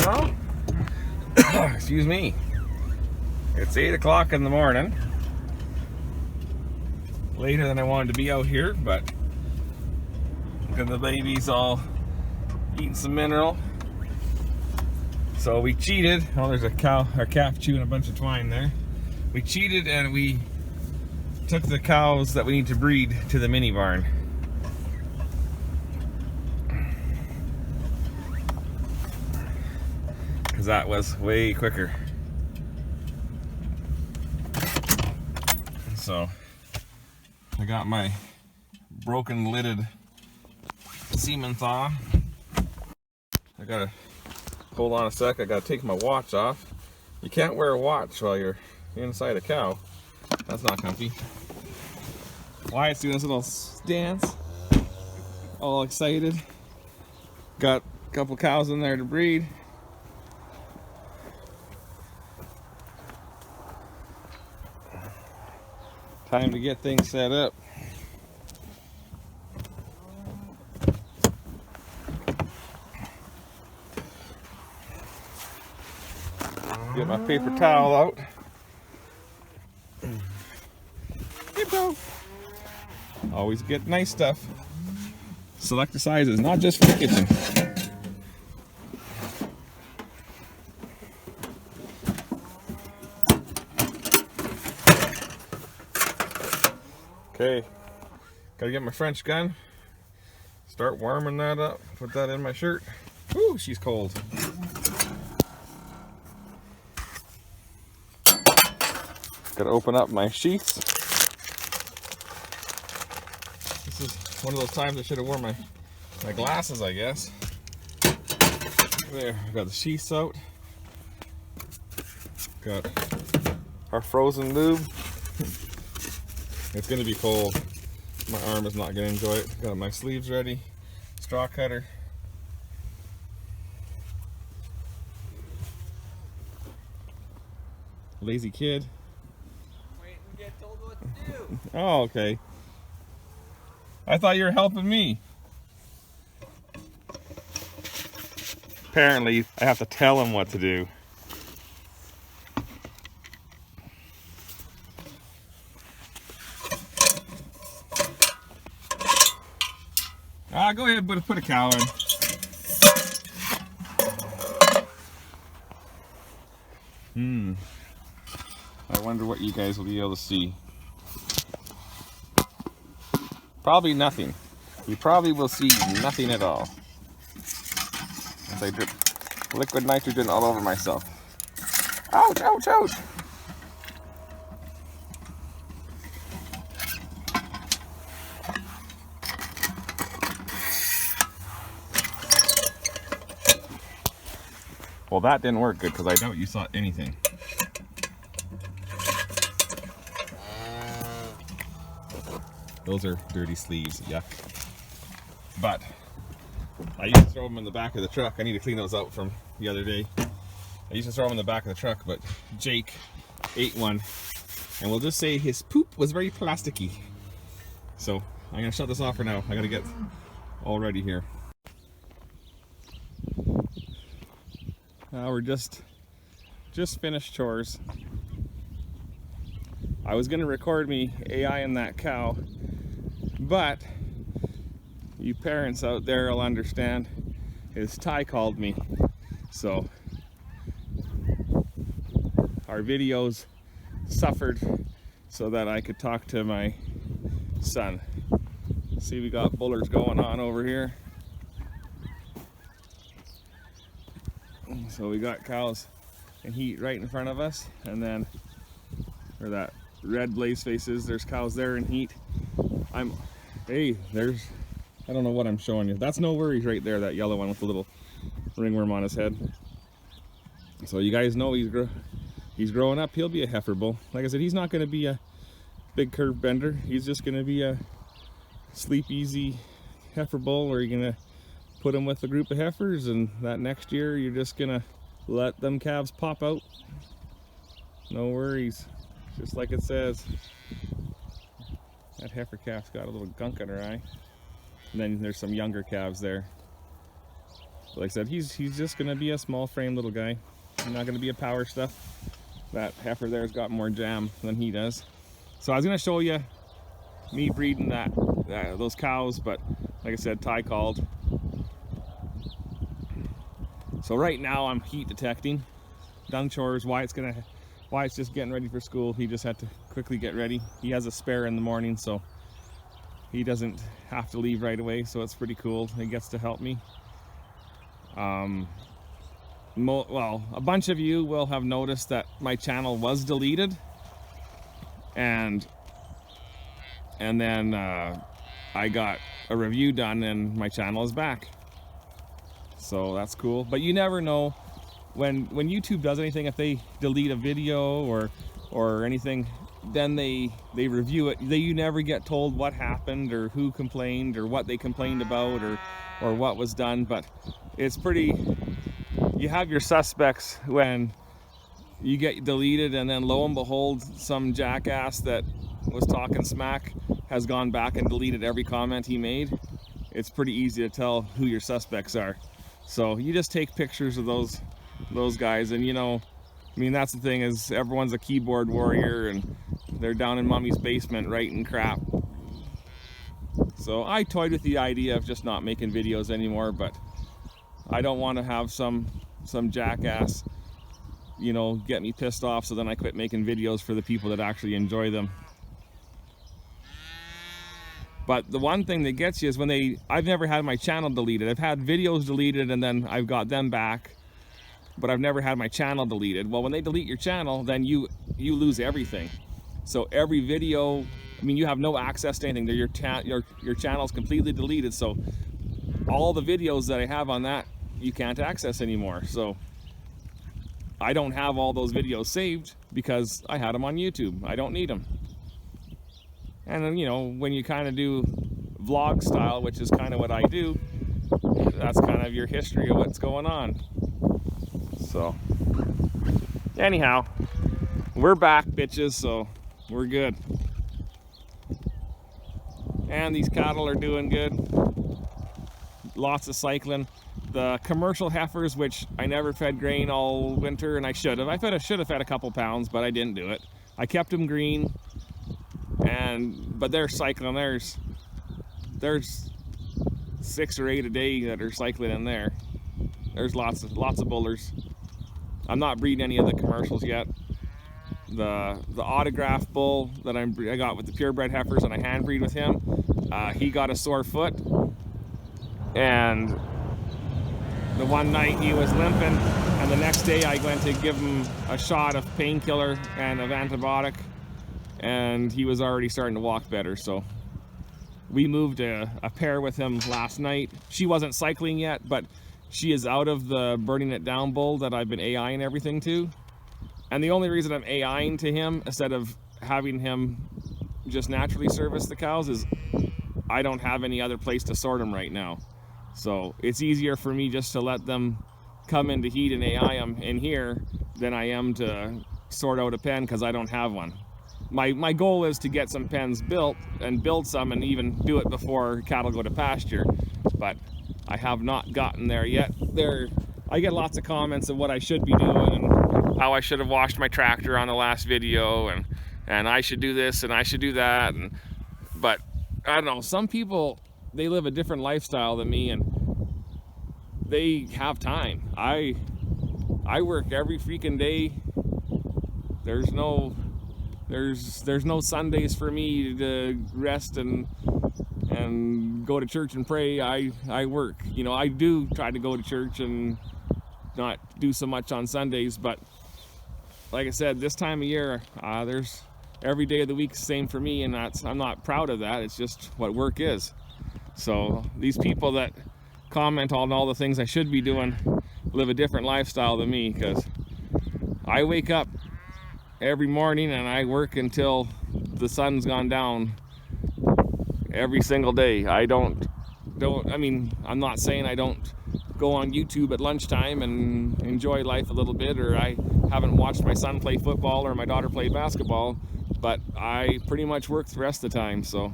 Well, excuse me. It's 8 o'clock in the morning. Later than I wanted to be out here, but the baby's all eating some mineral. So we cheated. Oh, there's a calf chewing a bunch of twine there. We cheated and we took the cows that we need to breed to the mini barn. Because that was way quicker. So I got my broken lidded semen thaw. I gotta hold on a sec. I gotta take my watch off. You can't wear a watch while you're inside a cow. That's not comfy. Wyatt's doing this little dance, all excited. Got a couple cows in there to breed. Time to get things set up. Get my paper towel out. Hippo. Always get nice stuff. Select the sizes, not just for the kitchen. Okay, gotta get my French gun. Start warming that up. Put that in my shirt. Ooh, she's cold. Gotta open up my sheaths. This is one of those times I should have worn my glasses, I guess. There, I got the sheaths out. Got our frozen lube. It's gonna be cold. My arm is not gonna enjoy it. Got my sleeves ready. Straw cutter. Lazy kid. Wait, we get told what to do. Oh, okay. I thought you were helping me. Apparently, I have to tell him what to do. Go ahead, put a cow in. I wonder what you guys will be able to see. Probably nothing. You probably will see nothing at all. As I drip liquid nitrogen all over myself. Ouch, ouch, ouch! Well, that didn't work good because I doubt you saw anything. Those are dirty sleeves, yuck. But I used to throw them in the back of the truck. I need to clean those out from the other day. I used to throw them in the back of the truck, but Jake ate one. And we'll just say his poop was very plasticky. So I'm gonna shut this off for now. I gotta get all ready here. We're just finished chores. I was gonna record me AI and that cow, but you parents out there will understand. His Ty called me, so our videos suffered so that I could talk to my son. See, we got bullers going on over here. So we got cows in heat right in front of us, and then where that red blaze face is, there's cows there in heat. Hey, there's, I don't know what I'm showing you. That's No Worries right there, that yellow one with the little ringworm on his head. So you guys know he's growing up. He'll be a heifer bull. Like I said, he's not going to be a big curve bender. He's just going to be a sleep easy heifer bull, or you're going to put him with a group of heifers, and that next year you're just gonna let them calves pop out. No worries, just like it says. That heifer calf's got a little gunk in her eye. And then there's some younger calves there. Like I said, he's just gonna be a small frame little guy. He's not gonna be a power stuff. That heifer there's got more jam than he does. So I was gonna show you me breeding those cows, but like I said, Ty called. So right now I'm heat detecting. Done chores. Wyatt's just getting ready for school. He just had to quickly get ready. He has a spare in the morning, so he doesn't have to leave right away, so it's pretty cool. He gets to help me. Well, a bunch of you will have noticed that my channel was deleted, and then I got a review done and my channel is back. So that's cool. But you never know when YouTube does anything. If they delete a video or anything, then they review it. You never get told what happened or who complained or what they complained about or what was done. But it's pretty, you have your suspects when you get deleted, and then lo and behold, some jackass that was talking smack has gone back and deleted every comment he made. It's pretty easy to tell who your suspects are. So you just take pictures of those guys, and you know, I mean, that's the thing, is everyone's a keyboard warrior and they're down in mommy's basement writing crap. So I toyed with the idea of just not making videos anymore, but I don't want to have some jackass, you know, get me pissed off, so then I quit making videos for the people that actually enjoy them. But the one thing that gets you is when I've never had my channel deleted. I've had videos deleted and then I've got them back, but I've never had my channel deleted. Well, when they delete your channel, then you lose everything. So every video, I mean, you have no access to anything. Your channel's completely deleted. So all the videos that I have on that, you can't access anymore. So I don't have all those videos saved because I had them on YouTube. I don't need them. And then, you know, when you kind of do vlog style, which is kind of what I do, that's kind of your history of what's going on. So anyhow, we're back, bitches, so we're good. And these cattle are doing good. Lots of cycling. The commercial heifers, which I never fed grain all winter, and I should have. I should have fed a couple pounds, but I didn't do it. I kept them green. But they're cycling. There's 6 or 8 a day that are cycling in there. There's lots of bullers. I'm not breeding any of the commercials yet. The autograph bull that I got with the purebred heifers, and I hand breed with him, he got a sore foot, and the one night he was limping, and the next day I went to give him a shot of painkiller and of antibiotic, and he was already starting to walk better. So we moved a pair with him last night. She wasn't cycling yet, but she is out of the burning it down bull that I've been AIing everything to. And the only reason I'm AIing to him instead of having him just naturally service the cows is I don't have any other place to sort them right now. So it's easier for me just to let them come into heat and AI them in here than I am to sort out a pen, because I don't have one. My goal is to get some pens built and build some and even do it before cattle go to pasture, but I have not gotten there yet. I get lots of comments of what I should be doing and how I should have washed my tractor on the last video, and I should do this and I should do that, but I don't know, some people, they live a different lifestyle than me and they have time. I work every freaking day. There's no Sundays for me to rest and go to church and pray. I work. You know, I do try to go to church and not do so much on Sundays, but like I said, this time of year, there's every day of the week the same for me, and I'm not proud of that. It's just what work is. So these people that comment on all the things I should be doing live a different lifestyle than me, because I wake up every morning and I work until the sun's gone down every single day. I mean, I'm not saying I don't go on YouTube at lunchtime and enjoy life a little bit, or I haven't watched my son play football or my daughter play basketball, but I pretty much work the rest of the time. So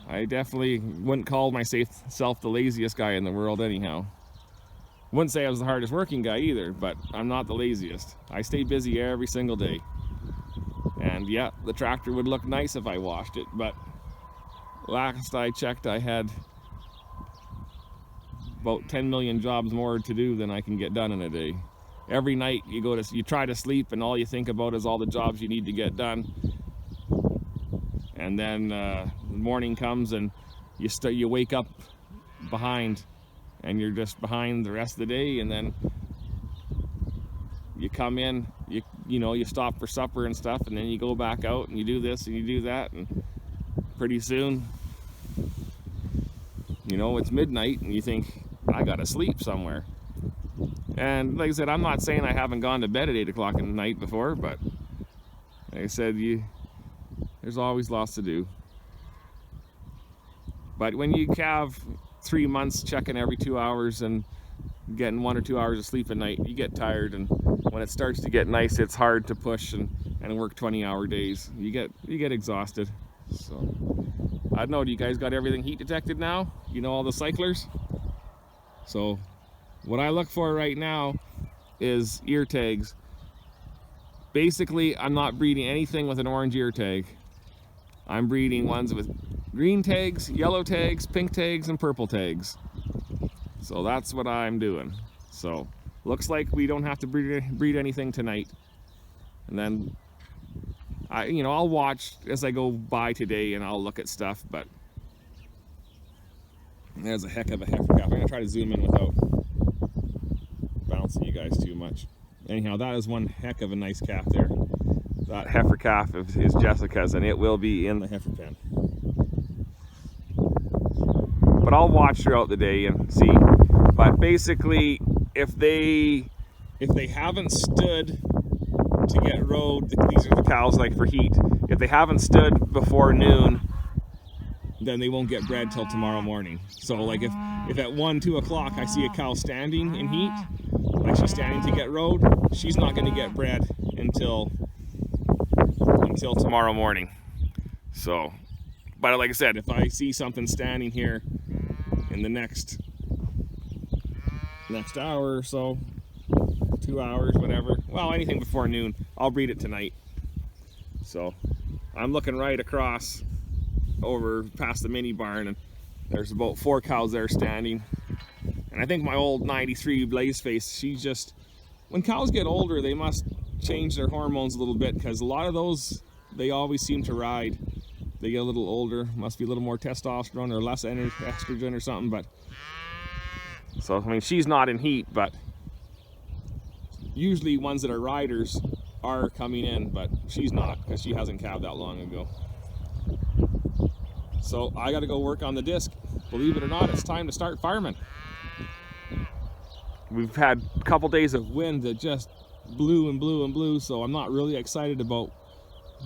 I definitely wouldn't call myself the laziest guy in the world anyhow. Wouldn't say I was the hardest working guy either, but I'm not the laziest. I stay busy every single day. And yeah, the tractor would look nice if I washed it, but last I checked I had about 10 million jobs more to do than I can get done in a day. Every night you try to sleep and all you think about is all the jobs you need to get done. And then the morning comes and you wake up behind, and you're just behind the rest of the day. And then you come in, you stop for supper and stuff, and then you go back out and you do this and you do that, and pretty soon, it's midnight and you think, I gotta sleep somewhere. And like I said, I'm not saying I haven't gone to bed at 8 o'clock at night before, but like I said, there's always lots to do. But when you have 3 months checking every 2 hours and getting 1 or 2 hours of sleep at night, you get tired, and when it starts to get nice, it's hard to push and work 20-hour days. You get exhausted. So I don't know, do you guys got everything heat detected now? All the cyclers? So what I look for right now is ear tags. Basically, I'm not breeding anything with an orange ear tag. I'm breeding ones with green tags, yellow tags, pink tags, and purple tags. So that's what I'm doing. So looks like we don't have to breed anything tonight. And then I'll watch as I go by today, and I'll look at stuff. But there's a heck of a heifer calf. I'm gonna try to zoom in without bouncing you guys too much. Anyhow, that is one heck of a nice calf there. That heifer calf is Jessica's, and it will be in the heifer pen. But I'll watch throughout the day and see. But basically, if they haven't stood to get rode, these are the cows like for heat. If they haven't stood before noon, then they won't get bred till tomorrow morning. So like if at 1, 2 o'clock I see a cow standing in heat, like she's standing to get rode, she's not going to get bred until tomorrow morning. So, but like I said, if I see something standing here in the next hour or so, 2 hours, whatever, well, anything before noon, I'll breed it tonight. So I'm looking right across over past the mini barn, and there's about 4 cows there standing. And I think my old 93 Blaze Face, when cows get older, they must change their hormones a little bit, because a lot of those, they always seem to ride. They get a little older, must be a little more testosterone or less estrogen or something. But so I mean, she's not in heat, but usually ones that are riders are coming in, but she's not, because she hasn't calved that long ago. So I got to go work on the disc. Believe it or not, it's time to start farming. We've had a couple days of wind that just blew and blew and blew, so I'm not really excited about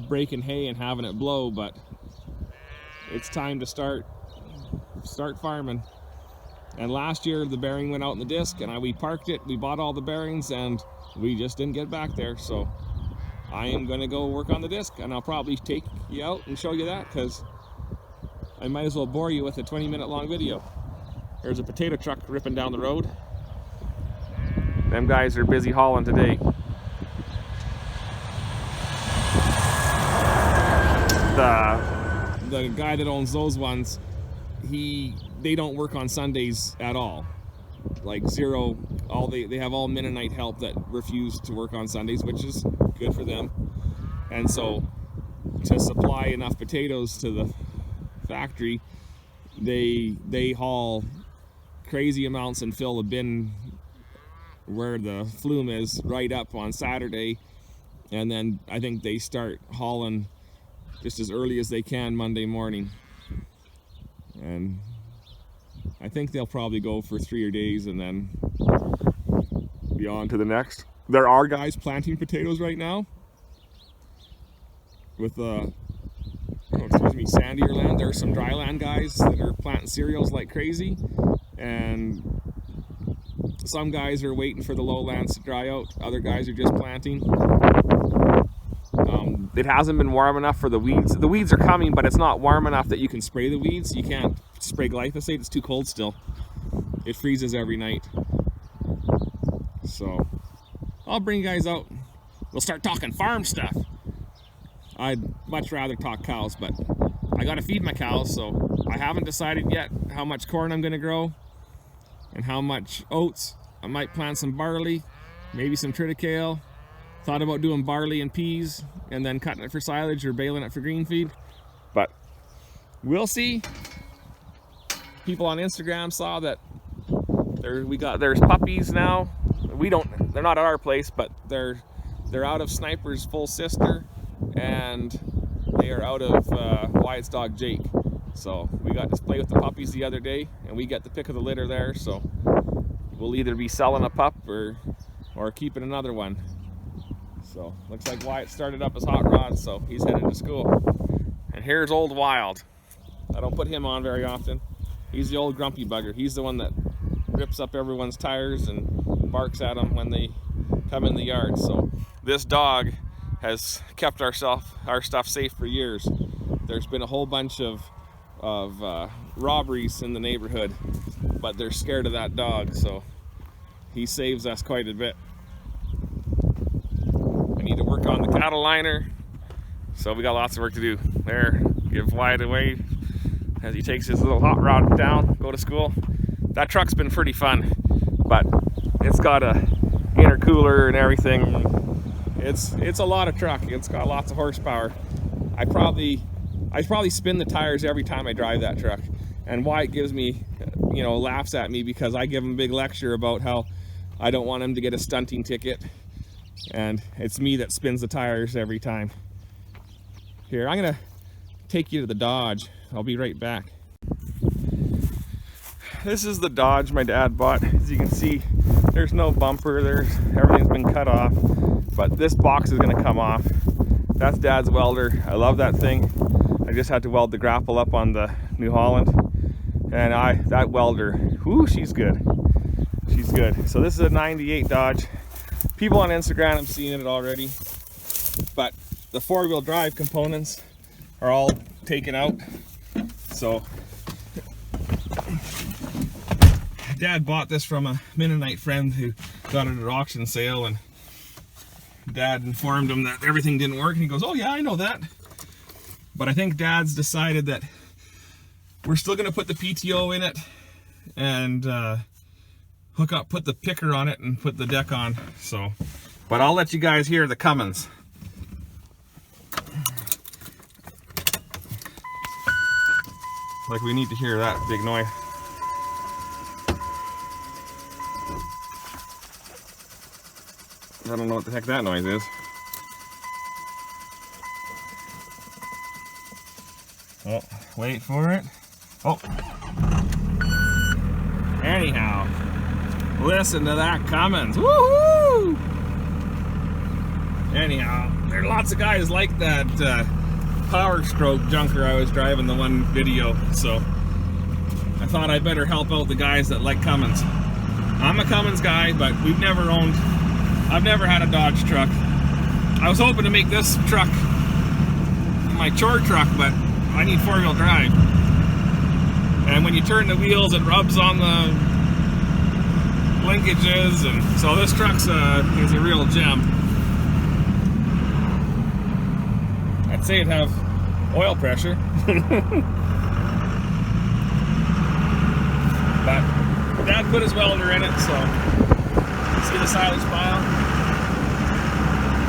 breaking hay and having it blow, but it's time to start farming. And last year the bearing went out in the disc, and we parked it, we bought all the bearings, and we just didn't get back there. So I am going to go work on the disc, and I'll probably take you out and show you that, because I might as well bore you with a 20-minute long video. There's a potato truck ripping down the road. Them guys are busy hauling today. The guy that owns those ones, they don't work on Sundays at all. Like zero. They have all Mennonite help that refuse to work on Sundays, which is good for them. And so to supply enough potatoes to the factory, they haul crazy amounts and fill the bin where the flume is right up on Saturday, and then I think they start hauling just as early as they can Monday morning, and I think they'll probably go for 3 days and then be on to the next. There are guys planting potatoes right now with sandier land. There are some dry land guys that are planting cereals like crazy, and some guys are waiting for the lowlands to dry out. Other guys are just planting. it hasn't been warm enough for the weeds. The weeds are coming, but it's not warm enough that you can spray the weeds. You can't spray glyphosate, it's too cold still. It freezes every night. So I'll bring you guys out. We'll start talking farm stuff. I'd much rather talk cows, but I gotta feed my cows, so I haven't decided yet how much corn I'm gonna grow and how much oats. I might plant some barley, maybe some triticale. Thought about doing barley and peas and then cutting it for silage or baling it for green feed, but we'll see. People on Instagram saw that there's puppies now. They're not at our place, but they're out of Sniper's full sister, and they are out of Wyatt's dog Jake. So we got to play with the puppies the other day, and we get the pick of the litter there. So we'll either be selling a pup or keeping another one. So looks like Wyatt started up his hot rod, so he's headed to school. And here's old Wild. I don't put him on very often. He's the old grumpy bugger. He's the one that rips up everyone's tires and barks at them when they come in the yard. So this dog has kept our stuff safe for years. There's been a whole bunch of robberies in the neighborhood, but they're scared of that dog, so he saves us quite a bit. I need to work on the cattle liner, so we got lots of work to do. There, give Wyatt away as he takes his little hot rod down, go to school. That truck's been pretty fun, but it's got a intercooler and everything. It's a lot of truck. It's got lots of horsepower. I probably spin the tires every time I drive that truck, and Wyatt gives me, laughs at me because I give him a big lecture about how I don't want him to get a stunting ticket, and it's me that spins the tires every time. Here, I'm gonna take you to the Dodge. I'll be right back. This is the Dodge my dad bought. As you can see, there's no bumper, everything's been cut off, but this box is gonna come off. That's Dad's welder. I love that thing. I just had to weld the grapple up on the New Holland, and that welder, whoo, she's good. She's good. So this is a 98 Dodge. People on Instagram have seen it already, but the four-wheel drive components are all taken out. So Dad bought this from a Mennonite friend who got it at an auction sale, and Dad informed him that everything didn't work, and he goes, "Oh yeah, I know that." But I think Dad's decided that we're still gonna put the PTO in it and put the picker on it and put the deck on. So, but I'll let you guys hear the Cummins. Like we need to hear that big noise. I don't know what the heck that noise is. Oh, wait for it. Oh. Anyhow, listen to that Cummins. Woohoo! Anyhow, there are lots of guys like that Power Stroke junker I was driving the one video, so I thought I'd better help out the guys that like Cummins. I'm a Cummins guy, but I've never had a Dodge truck. I was hoping to make this truck my chore truck, but I need four-wheel drive. And when you turn the wheels, it rubs on the linkages, and so this truck's is a real gem. I'd say it'd have oil pressure. But Dad put his welder in it, so see the silage pile?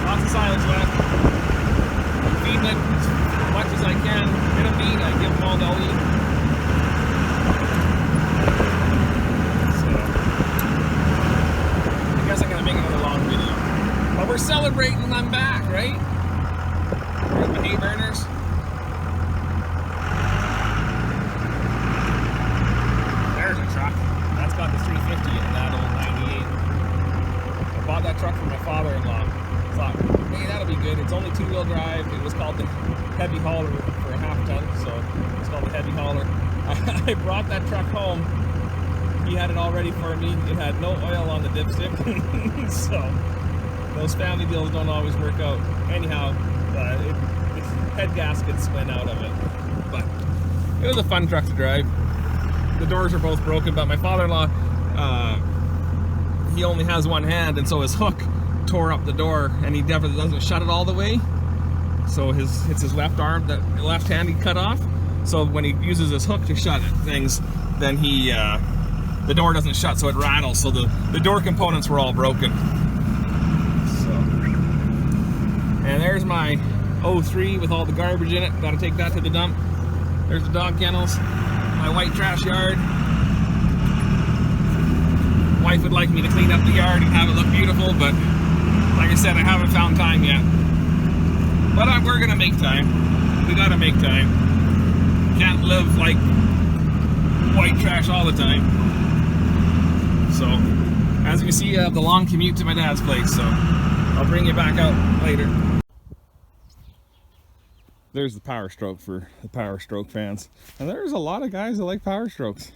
Lots of silage left. I'm feeding it as much as I can. Get them eat, I give them all they'll eat. So I guess I'm gonna make another long video. But we're celebrating I'm back, right? We're at the hay burners. There's a truck. That's got the 350 in that old 98. I bought that truck from my father-in-law. Thought, hey, that'll be good. It's only two-wheel drive. It was called the heavy hauler for a half-ton, so it's called the heavy hauler. I brought that truck home. He had it all ready for me. It had no oil on the dipstick, so those family deals don't always work out. Anyhow, Its head gaskets went out of it. But it was a fun truck to drive. The doors are both broken, but my father-in-law, he only has one hand, and so his hook tore up the door, and he definitely doesn't shut it all the way. So it's his left arm, the left hand he cut off. So when he uses his hook to shut things, then the door doesn't shut, so it rattles. So the door components were all broken. So, and there's my 03 with all the garbage in it. Got to take that to the dump. There's the dog kennels, my white trash yard. Wife would like me to clean up the yard and have it look beautiful, but like I said, I haven't found time yet. But we're gonna make time. We gotta make time. Can't live like white trash all the time. So, as you can see, I have the long commute to my dad's place, so I'll bring you back out later. There's the Power Stroke for the Power Stroke fans. And there's a lot of guys that like Power Strokes.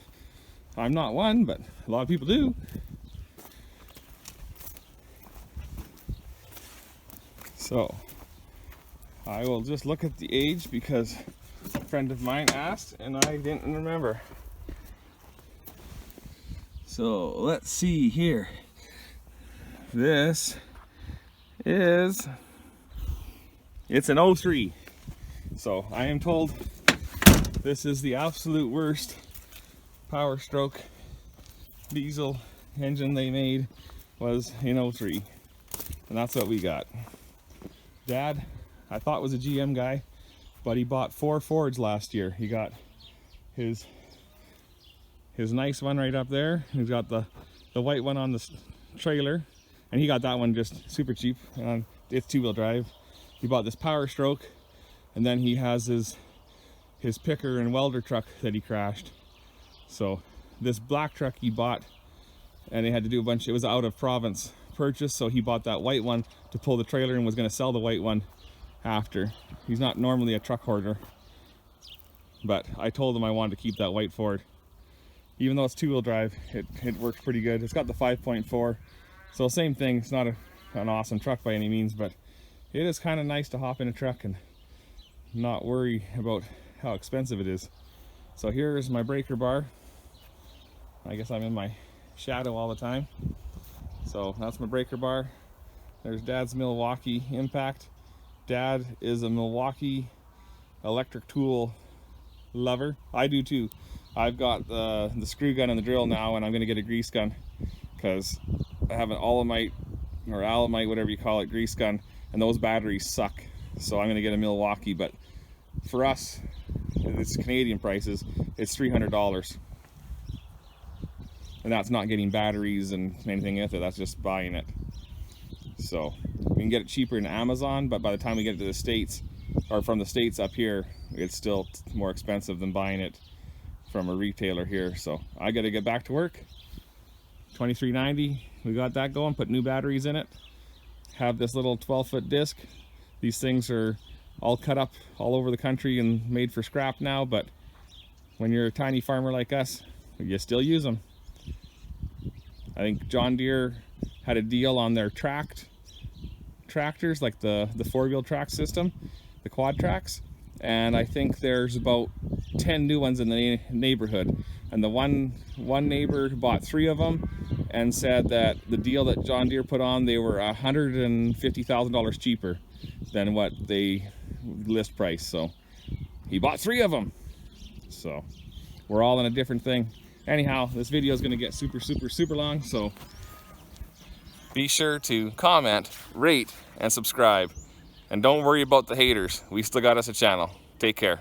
I'm not one, but a lot of people do. So, I will just look at the age because a friend of mine asked and I didn't remember. So, let's see here. This is, it's an 03. So, I am told this is the absolute worst Power Stroke diesel engine they made was in 03. And that's what we got. Dad, I thought was a GM guy, but he bought 4 Fords last year. He got his nice one right up there. He's got the white one on the trailer, and he got that one just super cheap. It's 2-wheel drive. He bought this Power Stroke, and then he has his picker and welder truck that he crashed. So this black truck he bought, and they had to do a bunch. It was out of province purchase, so he bought that white one to pull the trailer and was going to sell the white one after. He's not normally a truck hoarder, but I told him I wanted to keep that white Ford. Even though it's 2-wheel drive, it works pretty good. It's got the 5.4, so same thing. It's not an awesome truck by any means, but it is kind of nice to hop in a truck and not worry about how expensive it is. So here's my breaker bar. I guess I'm in my shadow all the time. So that's my breaker bar. There's Dad's Milwaukee Impact. Dad is a Milwaukee electric tool lover. I do too. I've got the screw gun and the drill now, and I'm gonna get a grease gun because I have an Alumite or Alamite, whatever you call it, grease gun, and those batteries suck. So I'm gonna get a Milwaukee, but for us, it's Canadian prices, it's $300. And that's not getting batteries and anything with it, that's just buying it. So we can get it cheaper in Amazon, but by the time we get it to the States, or from the States up here, it's still more expensive than buying it from a retailer here. So I gotta get back to work. 2390, we got that going, put new batteries in it. Have this little 12-foot disc. These things are all cut up all over the country and made for scrap now, but when you're a tiny farmer like us, you still use them. I think John Deere had a deal on their tractors, like the 4-wheel track system, the quad tracks, and I think there's about 10 new ones in the neighborhood, and the one neighbor bought 3 of them and said that the deal that John Deere put on, they were $150,000 cheaper than what they list price. So he bought 3 of them. So we're all in a different thing. Anyhow, this video is going to get super long, so be sure to comment, rate, and subscribe. And don't worry about the haters. We still got us a channel. Take care.